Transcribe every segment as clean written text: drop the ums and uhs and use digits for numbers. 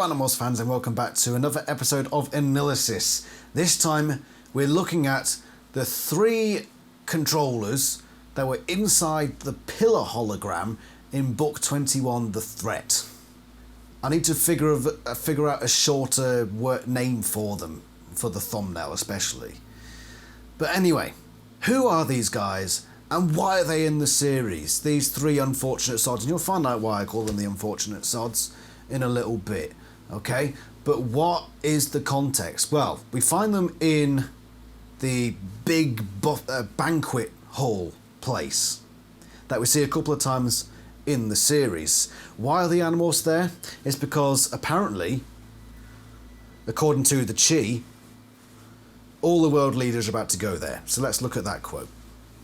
Animals fans, and welcome back to another episode of AniLysis. This time we're looking at the 3 controllers that were inside the pillar hologram in book 21, The Threat. I need to figure out a shorter name for them, for the thumbnail especially. But anyway, who are these guys and why are they in the series? These 3 unfortunate sods, and you'll find out why I call them the unfortunate sods in a little bit, okay? But what is the context? Well, we find them in the big banquet hall place that we see a couple of times in the series. Why are the animals there? It's because apparently, according to the Chi, all the world leaders are about to go there. So let's look at that quote.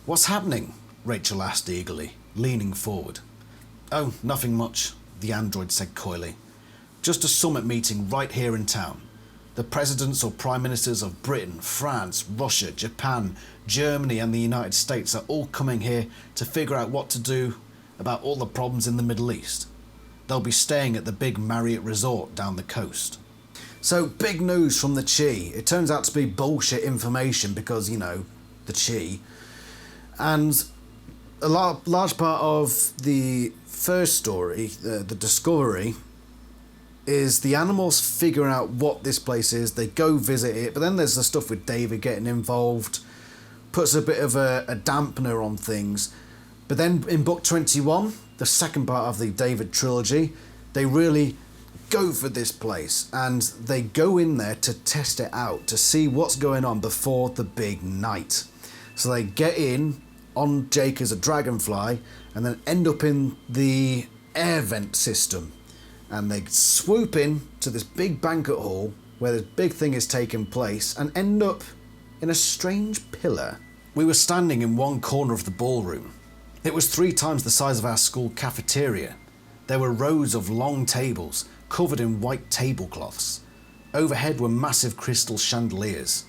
"What's happening?" Rachel asked eagerly, leaning forward. "Oh, nothing much," the android said coyly. "Just a summit meeting right here in town. The presidents or prime ministers of Britain, France, Russia, Japan, Germany and the United States are all coming here to figure out what to do about all the problems in the Middle East. They'll be staying at the big Marriott resort down the coast." So, big news from the Chi. It turns out to be bullshit information because, you know, the Chi. And a large part of the first story, the discovery, is the animals figuring out what this place is. They go visit it, but then there's the stuff with David getting involved, puts a bit of a dampener on things. But then in book 21, the second part of the David trilogy, they really go for this place and they go in there to test it out, to see what's going on before the big night. So they get in on Jake as a dragonfly and then end up in the air vent system. And they swoop in to this big banquet hall where this big thing is taking place and end up in a strange pillar. We were standing in one corner of the ballroom. It was 3 times the size of our school cafeteria. There were rows of long tables covered in white tablecloths. Overhead were massive crystal chandeliers.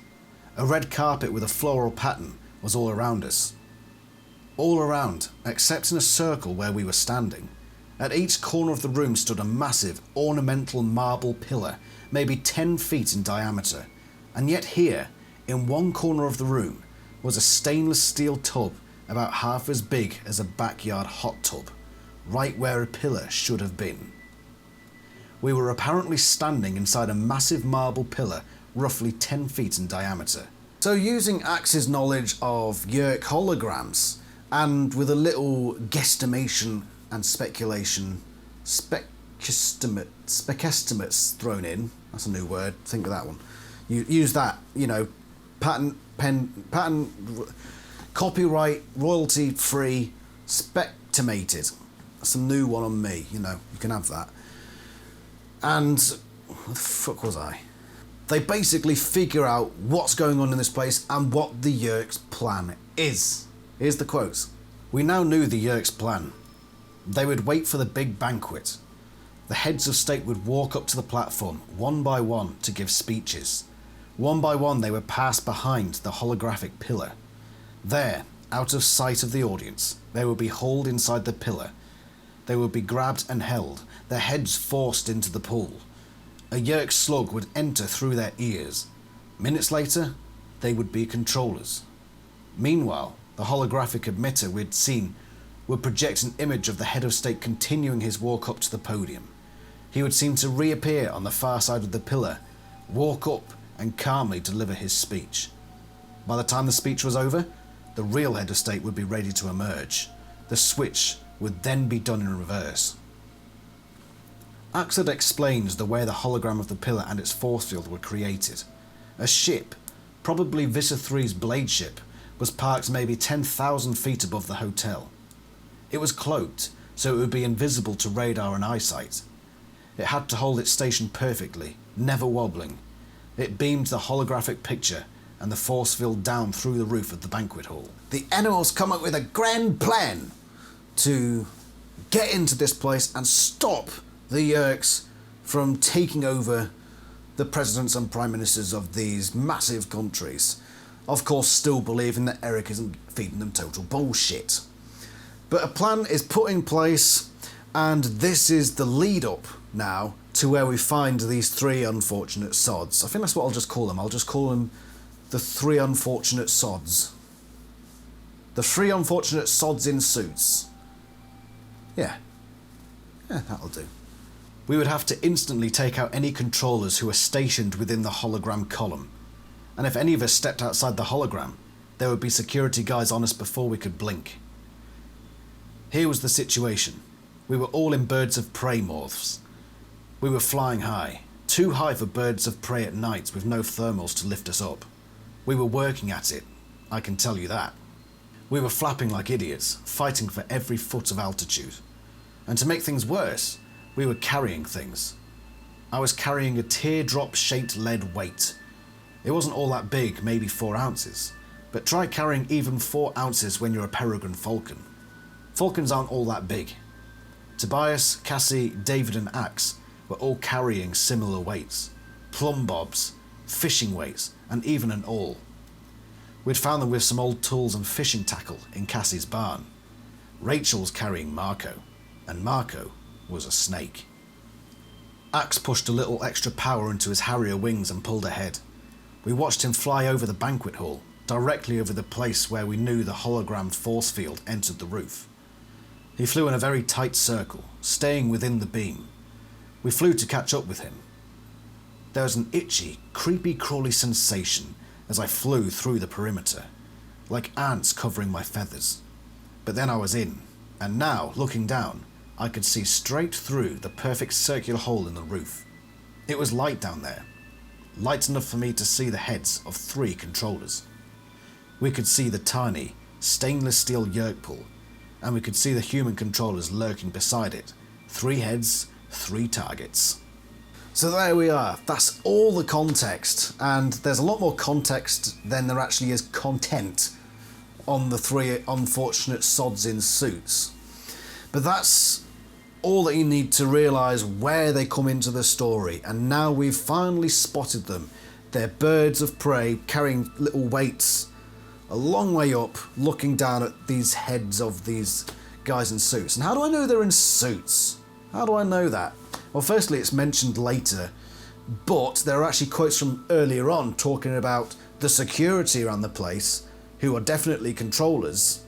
A red carpet with a floral pattern was all around us. All around, except in a circle where we were standing. At each corner of the room stood a massive, ornamental marble pillar, maybe 10 feet in diameter. And yet here, in one corner of the room, was a stainless steel tub about half as big as a backyard hot tub, right where a pillar should have been. We were apparently standing inside a massive marble pillar, roughly 10 feet in diameter. So using Axe's knowledge of Yerk holograms, and with a little guesstimation and speculation, spec estimates thrown in, that's a new word, think of that one. You use that, you know, patent, copyright, royalty free, spectimated. That's a new one on me, you know, you can have that. And what the fuck was I? They basically figure out what's going on in this place and what the Yerk's plan is. Here's the quotes. "We now knew the Yerk's plan. They would wait for the big banquet. The heads of state would walk up to the platform, one by one, to give speeches. One by one they would pass behind the holographic pillar. There, out of sight of the audience, they would be hauled inside the pillar. They would be grabbed and held, their heads forced into the pool. A Yerk slug would enter through their ears. Minutes later, they would be controllers. Meanwhile, the holographic emitter we'd seen would project an image of the head of state continuing his walk up to the podium. He would seem to reappear on the far side of the pillar, walk up and calmly deliver his speech. By the time the speech was over, the real head of state would be ready to emerge. The switch would then be done in reverse." Axel explains the way the hologram of the pillar and its force field were created. A ship, probably Visser 3's blade ship, was parked maybe 10,000 feet above the hotel. It was cloaked, so it would be invisible to radar and eyesight. It had to hold its station perfectly, never wobbling. It beamed the holographic picture and the force field down through the roof of the banquet hall. The animals come up with a grand plan to get into this place and stop the Yerks from taking over the presidents and prime ministers of these massive countries. Of course, still believing that Eric isn't feeding them total bullshit. But a plan is put in place, and this is the lead up now to where we find these three unfortunate sods. I think that's what I'll just call them. I'll just call them the three unfortunate sods. The three unfortunate sods in suits. Yeah, that'll do. We would have to instantly take out any controllers who are stationed within the hologram column. And if any of us stepped outside the hologram, there would be security guys on us before we could blink. Here was the situation. We were all in birds of prey morphs. We were flying high, too high for birds of prey at night with no thermals to lift us up. We were working at it, I can tell you that. We were flapping like idiots, fighting for every foot of altitude. And to make things worse, we were carrying things. I was carrying a teardrop-shaped lead weight. It wasn't all that big, maybe 4 ounces, but try carrying even 4 ounces when you're a peregrine falcon. Falcons aren't all that big. Tobias, Cassie, David and Axe were all carrying similar weights. Plumb bobs, fishing weights, and even an awl. We'd found them with some old tools and fishing tackle in Cassie's barn. Rachel's carrying Marco, and Marco was a snake. Axe pushed a little extra power into his Harrier wings and pulled ahead. We watched him fly over the banquet hall, directly over the place where we knew the hologram force field entered the roof. He flew in a very tight circle, staying within the beam. We flew to catch up with him. There was an itchy, creepy crawly sensation as I flew through the perimeter, like ants covering my feathers. But then I was in, and now, looking down, I could see straight through the perfect circular hole in the roof. It was light down there, light enough for me to see the heads of 3 controllers. We could see the tiny, stainless steel yerk pool, and we could see the human controllers lurking beside it. 3 heads, 3 targets. So there we are, that's all the context, and there's a lot more context than there actually is content on the 3 unfortunate sods in suits. But that's all that you need to realise where they come into the story, and now we've finally spotted them. They're birds of prey carrying little weights a long way up, looking down at these heads of these guys in suits. And how do I know they're in suits? How do I know that? Well, firstly, it's mentioned later, but there are actually quotes from earlier on talking about the security around the place, who are definitely controllers,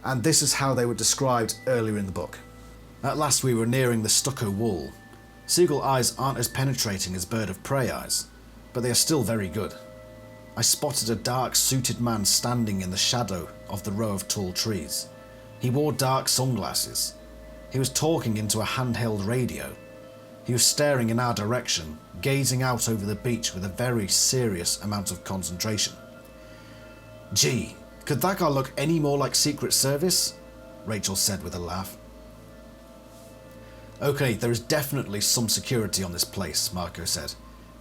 and this is how they were described earlier in the book. At last we were nearing the stucco wall. Seagull eyes aren't as penetrating as bird of prey eyes, but they are still very good. I spotted a dark suited man standing in the shadow of the row of tall trees. He wore dark sunglasses. He was talking into a handheld radio. He was staring in our direction, gazing out over the beach with a very serious amount of concentration. Gee, could that guy look any more like Secret Service? Rachel said with a laugh. Okay, there is definitely some security on this place, Marco said.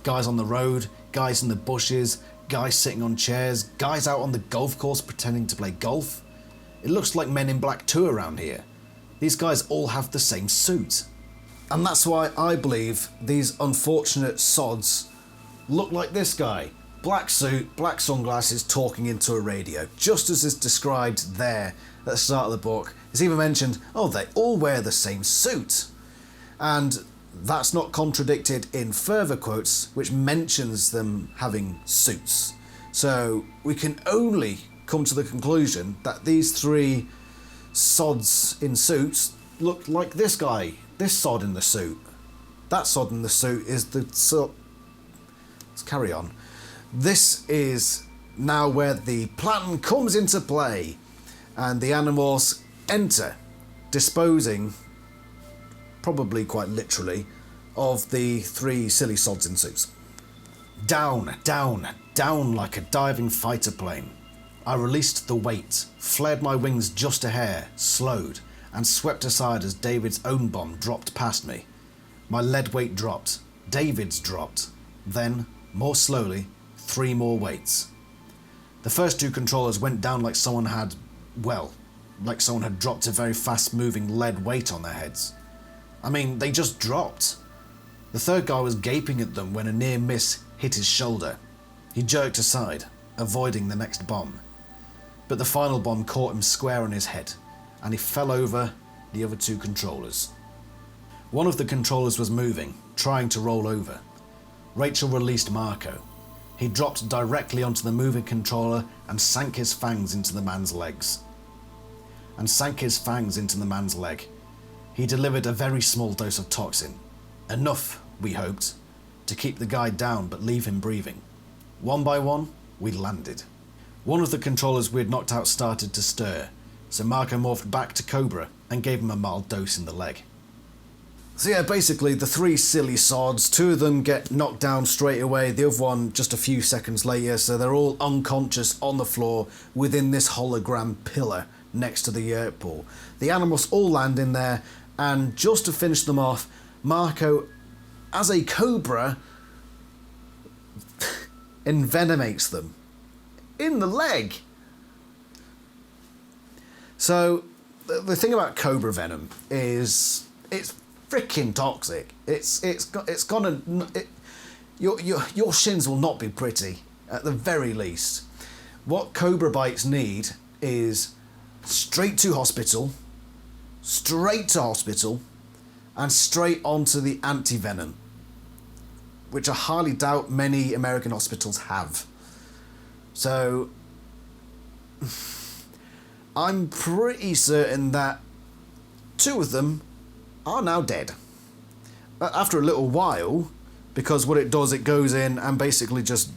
Guys on the road, guys in the bushes, guys sitting on chairs, guys out on the golf course pretending to play golf. It looks like Men in Black 2 around here. These guys all have the same suit. And that's why I believe these unfortunate sods look like this guy. Black suit, black sunglasses, talking into a radio, just as is described there at the start of the book. It's even mentioned, oh, they all wear the same suit. And that's not contradicted in further quotes, which mentions them having suits. So we can only come to the conclusion that these 3 sods in suits look like this guy, this sod in the suit. That sod in the suit is the sod. Let's carry on. This is now where the plan comes into play, and the animals enter, disposing, probably quite literally, of the 3 silly sods in suits. Down, down, down like a diving fighter plane. I released the weight, flared my wings just a hair, slowed, and swept aside as David's own bomb dropped past me. My lead weight dropped, David's dropped, then, more slowly, 3 more weights. The first 2 controllers went down like someone had dropped a very fast moving lead weight on their heads. I mean, they just dropped. The third guy was gaping at them when a near miss hit his shoulder. He jerked aside, avoiding the next bomb. But the final bomb caught him square on his head, and he fell over the other 2 controllers. One of the controllers was moving, trying to roll over. Rachel released Marco. He dropped directly onto the moving controller and sank his fangs into the man's legs. He delivered a very small dose of toxin. Enough, we hoped, to keep the guy down but leave him breathing. One by one, we landed. One of the controllers we had knocked out started to stir, so Marco morphed back to Cobra and gave him a mild dose in the leg. So yeah, basically the three silly sods, two of them get knocked down straight away, the other one just a few seconds later, so they're all unconscious on the floor within this hologram pillar next to the yerk pool. The animals all land in there, and just to finish them off, Marco, as a cobra, envenomates them in the leg. So the thing about cobra venom is it's freaking toxic. Your shins will not be pretty at the very least. What cobra bites need is straight to hospital, and straight onto the anti-venom, which I highly doubt many American hospitals have. So I'm pretty certain that two of them are now dead. After a little while, because what it does, it goes in and basically just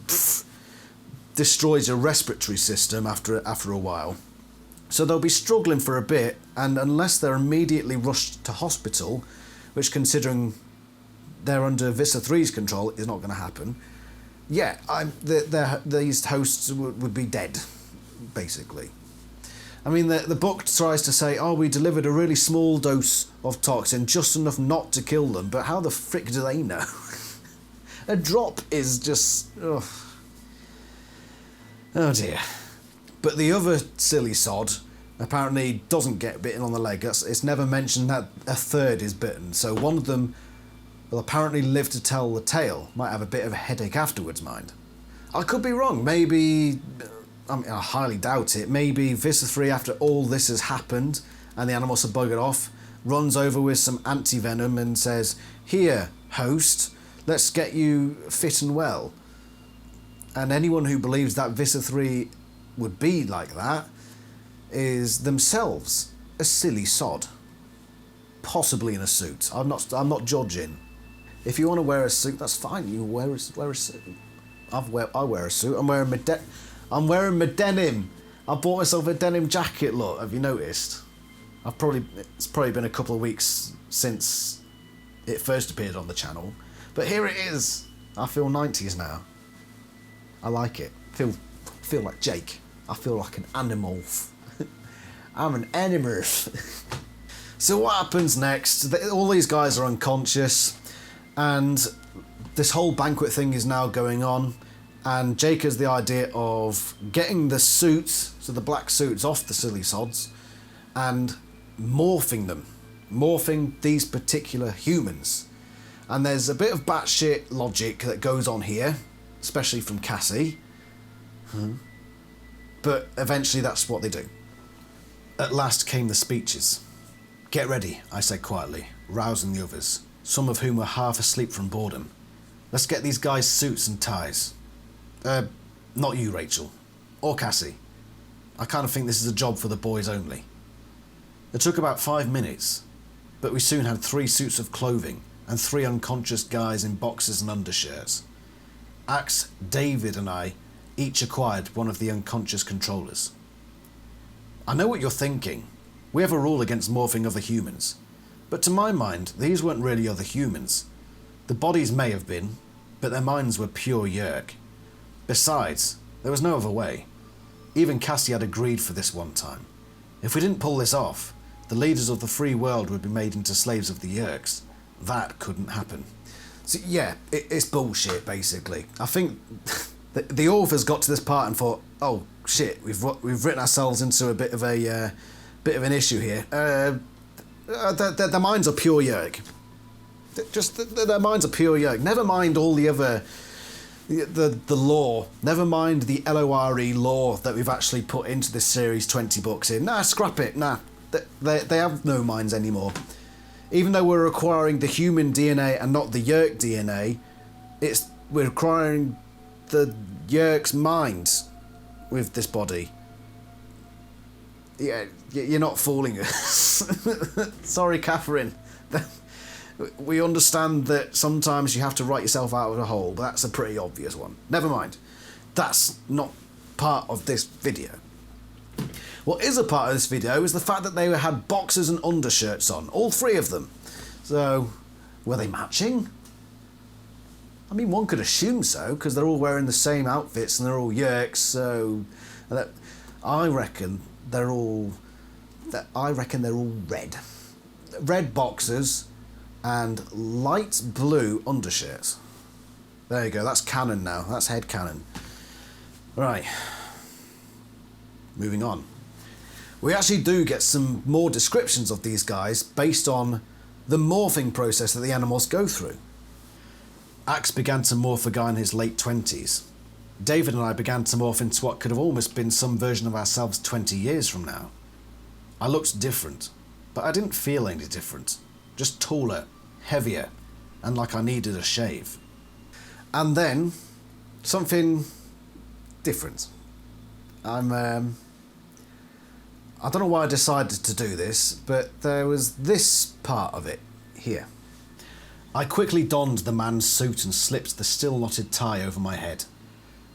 destroys your respiratory system after a while. So they'll be struggling for a bit, and unless they're immediately rushed to hospital, which considering they're under Vista 3's control is not going to happen, yeah, these hosts would be dead, basically. I mean, the book tries to say, oh, we delivered a really small dose of toxin, just enough not to kill them, but how the frick do they know? A drop is just... Oh dear. But the other silly sod apparently doesn't get bitten on the leg. It's never mentioned that a third is bitten, so one of them will apparently live to tell the tale. Might have a bit of a headache afterwards, mind. I could be wrong. Maybe... I highly doubt it. Maybe Vista 3, after all this has happened and the animals are buggered off, runs over with some anti-venom and says, here, host, let's get you fit and well. And anyone who believes that Vista 3 would be like that is themselves a silly sod. Possibly in a suit. I'm not judging. If you want to wear a suit, that's fine. You wear a suit. I wear a suit. I'm wearing my denim. I bought myself a denim jacket, look, have you noticed? It's probably been a couple of weeks since it first appeared on the channel. But here it is. I feel 90s now. I like it. Feel like Jake. I feel like an animal. I'm an animal. So what happens next? All these guys are unconscious, and this whole banquet thing is now going on. And Jake has the idea of getting the suits, so the black suits, off the silly sods and morphing them. Morphing these particular humans. And there's a bit of batshit logic that goes on here, especially from Cassie. But eventually that's what they do. At last came the speeches. Get ready, I said quietly, rousing the others, some of whom were half asleep from boredom. Let's get these guys suits and ties. Not you, Rachel. Or Cassie. I kind of think this is a job for the boys only. It took about 5 minutes, but we soon had 3 suits of clothing and 3 unconscious guys in boxers and undershirts. Axe, David and I each acquired one of the unconscious controllers. I know what you're thinking. We have a rule against morphing other humans. But to my mind, these weren't really other humans. The bodies may have been, but their minds were pure yerk. Besides, there was no other way. Even Cassie had agreed for this one time. If we didn't pull this off, the leaders of the free world would be made into slaves of the yerks. That couldn't happen. So yeah, it's bullshit, basically. I think the authors got to this part and thought, oh shit, we've written ourselves into a bit of an issue here. Their minds are pure yerk. Their minds are pure yerk. Never mind all the other... The lore, never mind the LORE lore that we've actually put into this series 20 books in. Nah, scrap it, nah. They have no minds anymore. Even though we're acquiring the human DNA and not the Yerk DNA, we're acquiring the Yerk's mind with this body. Yeah, you're not fooling us. Sorry, Catherine. We understand that sometimes you have to write yourself out of a hole, but that's a pretty obvious one. Never mind. That's not part of this video. What is a part of this video is the fact that they had boxers and undershirts on, all three of them. So, were they matching? I mean, one could assume so, because they're all wearing the same outfits and they're all Yerks, so I reckon they're all red. Red boxers and light blue undershirts. There you go, that's canon now, that's head canon. Right, moving on. We actually do get some more descriptions of these guys based on the morphing process that the animals go through. Axe began to morph a guy in his late 20s. David and I began to morph into what could have almost been some version of ourselves 20 years from now. I looked different, but I didn't feel any different. Just taller, heavier, and like I needed a shave. And then, something different. I don't know why I decided to do this, but there was this part of it here. I quickly donned the man's suit and slipped the still knotted tie over my head.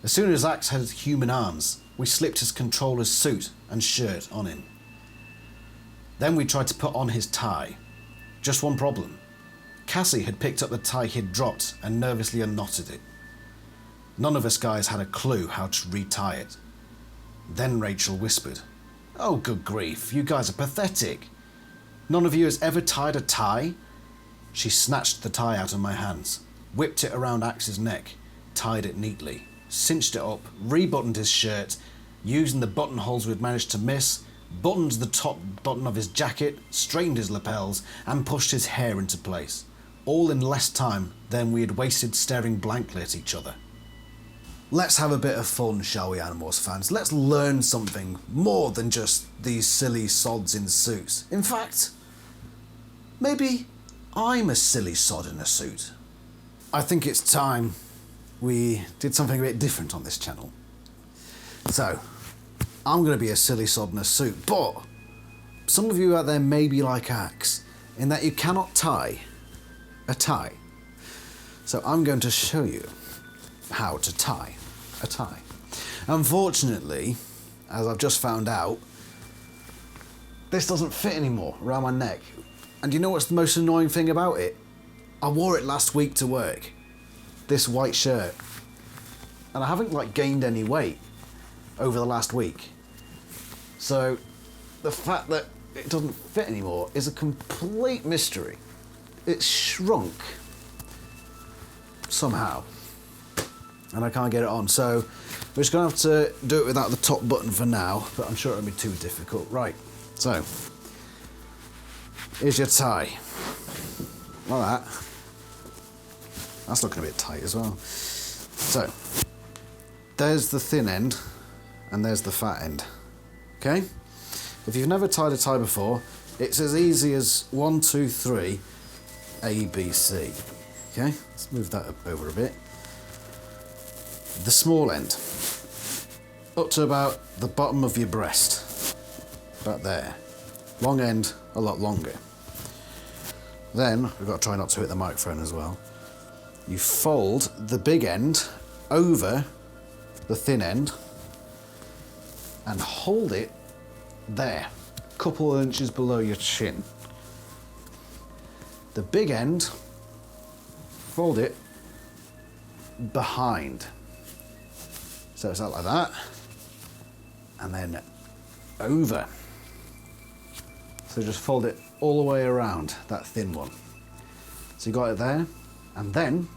As soon as Axe had human arms, we slipped his controller's suit and shirt on him. Then we tried to put on his tie. Just one problem. Cassie had picked up the tie he'd dropped and nervously unknotted it. None of us guys had a clue how to retie it. Then Rachel whispered, "Oh, good grief, you guys are pathetic. None of you has ever tied a tie?" She snatched the tie out of my hands, whipped it around Axe's neck, tied it neatly, cinched it up, rebuttoned his shirt, using the buttonholes we'd managed to miss, buttoned the top button of his jacket, straightened his lapels, and pushed his hair into place, all in less time than we had wasted staring blankly at each other. Let's have a bit of fun, shall we, Animals fans? Let's learn something more than just these silly sods in suits. In fact, maybe I'm a silly sod in a suit. I think it's time we did something a bit different on this channel. So, I'm going to be a silly sod in a suit, but some of you out there may be like Axe, in that you cannot tie a tie. So I'm going to show you how to tie a tie. Unfortunately, as I've just found out, this doesn't fit anymore around my neck. And you know what's the most annoying thing about it? I wore it last week to work, this white shirt, and I haven't gained any weight over the last week. So the fact that it doesn't fit anymore is a complete mystery. It's shrunk somehow, and I can't get it on. So we're just gonna have to do it without the top button for now, but I'm sure it won't be too difficult. Right, so here's your tie. Like that. That's looking a bit tight as well. So there's the thin end and there's the fat end. Okay? If you've never tied a tie before, it's as easy as 1, 2, 3, A, B, C. Okay? Let's move that up over a bit. The small end, up to about the bottom of your breast. About there. Long end, a lot longer. Then, we've got to try not to hit the microphone as well. You fold the big end over the thin end and hold it there, a couple of inches below your chin. The big end, fold it behind. So it's out like that, and then over. So just fold it all the way around, that thin one. So you got it there, and then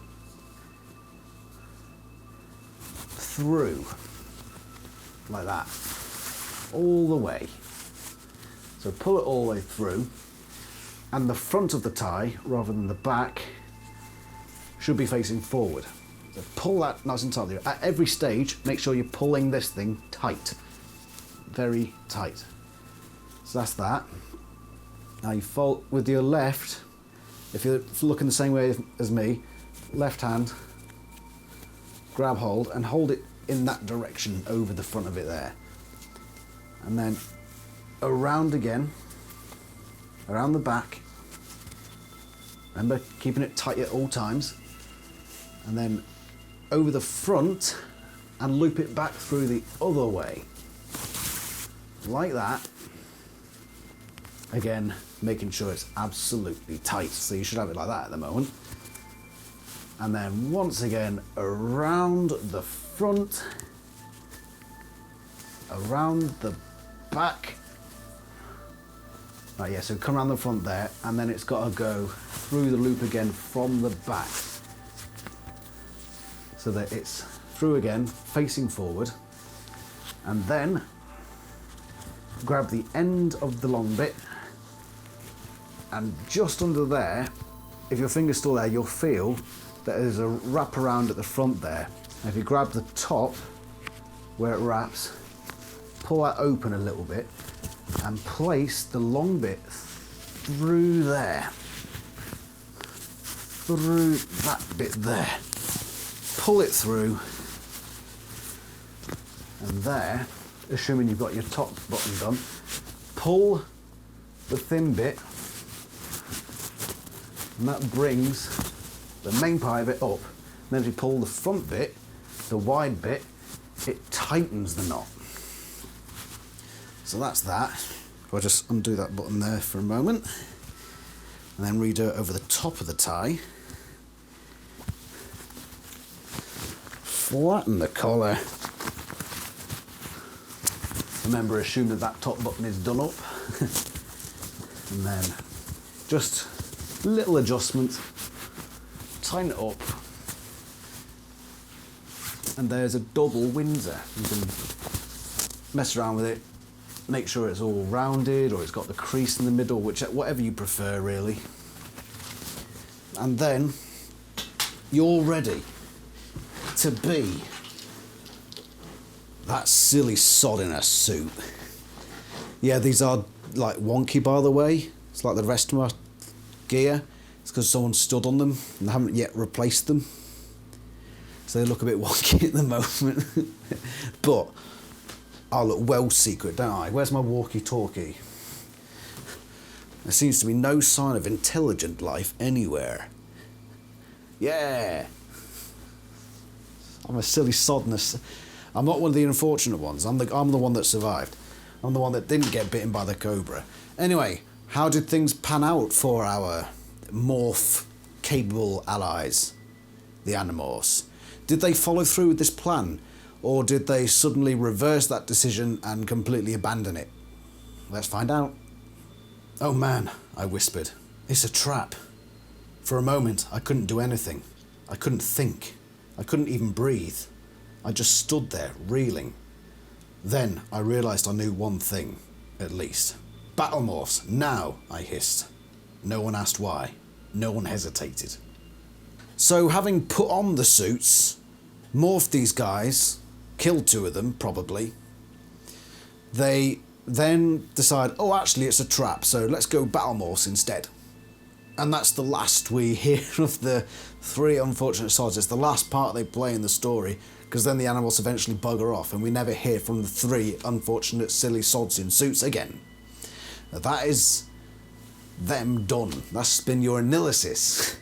through, like that, all the way. So pull it all the way through, and the front of the tie, rather than the back, should be facing forward. So pull that nice and tightly. At every stage, make sure you're pulling this thing tight. Very tight. So that's that. Now you fold with your left, if you're looking the same way as me, left hand, grab hold and hold it in that direction over the front of it there. And then around again, around the back. Remember, keeping it tight at all times. And then over the front and loop it back through the other way. Like that. Again, making sure it's absolutely tight. So you should have it like that at the moment. And then once again, around the front, around the back. Right, yeah, so come around the front there, and then it's got to go through the loop again from the back. So that it's through again, facing forward. And then grab the end of the long bit, and just under there, if your finger's still there, you'll feel that there's a wrap around at the front there. And if you grab the top where it wraps, pull that open a little bit and place the long bit through there, through that bit there. Pull it through, and there, assuming you've got your top button done, pull the thin bit, and that brings the main part of it up. And then if you pull the front bit, the wide bit, it tightens the knot. So that's that. If I just undo that button there for a moment, and then redo it over the top of the tie. Flatten the collar. Remember, assume that that top button is done up. And then just little adjustment, tighten it up, and there's a double Windsor. You can mess around with it, make sure it's all rounded or it's got the crease in the middle, whatever you prefer really. And then you're ready to be that silly sod in a suit. Yeah, these are like wonky, by the way. It's like the rest of my gear. It's because someone stood on them and they haven't yet replaced them. So they look a bit wonky at the moment. But I look well secret, don't I? Where's my walkie-talkie? There seems to be no sign of intelligent life anywhere. Yeah! I'm a silly sodness. I'm not one of the unfortunate ones. I'm the one that survived. I'm the one that didn't get bitten by the cobra. Anyway, how did things pan out for our morph-capable allies, the Animorphs? Did they follow through with this plan, or did they suddenly reverse that decision and completely abandon it? Let's find out. Oh man, I whispered. It's a trap. For a moment, I couldn't do anything. I couldn't think. I couldn't even breathe. I just stood there, reeling. Then I realised I knew one thing, at least. Battlemorphs, now, I hissed. No one asked why. No one hesitated. So having put on the suits, morphed these guys, killed two of them, probably, they then decide, oh, actually it's a trap, so let's go Battlemorphs instead. And that's the last we hear of the three unfortunate sods. It's the last part they play in the story, because then the Animorphs eventually bugger off and we never hear from the three unfortunate silly sods in suits again. That is them done. That's been your AniLysis.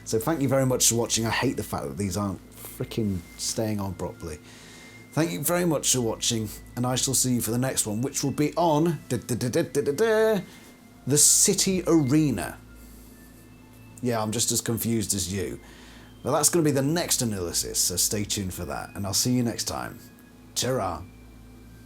So thank you very much for watching. I hate the fact that these aren't freaking staying on properly. Thank you very much for watching, and I shall see you for the next one, which will be on the City Arena. Yeah, I'm just as confused as you. But that's going to be the next AniLysis, so stay tuned for that, and I'll see you next time. Ta-ra.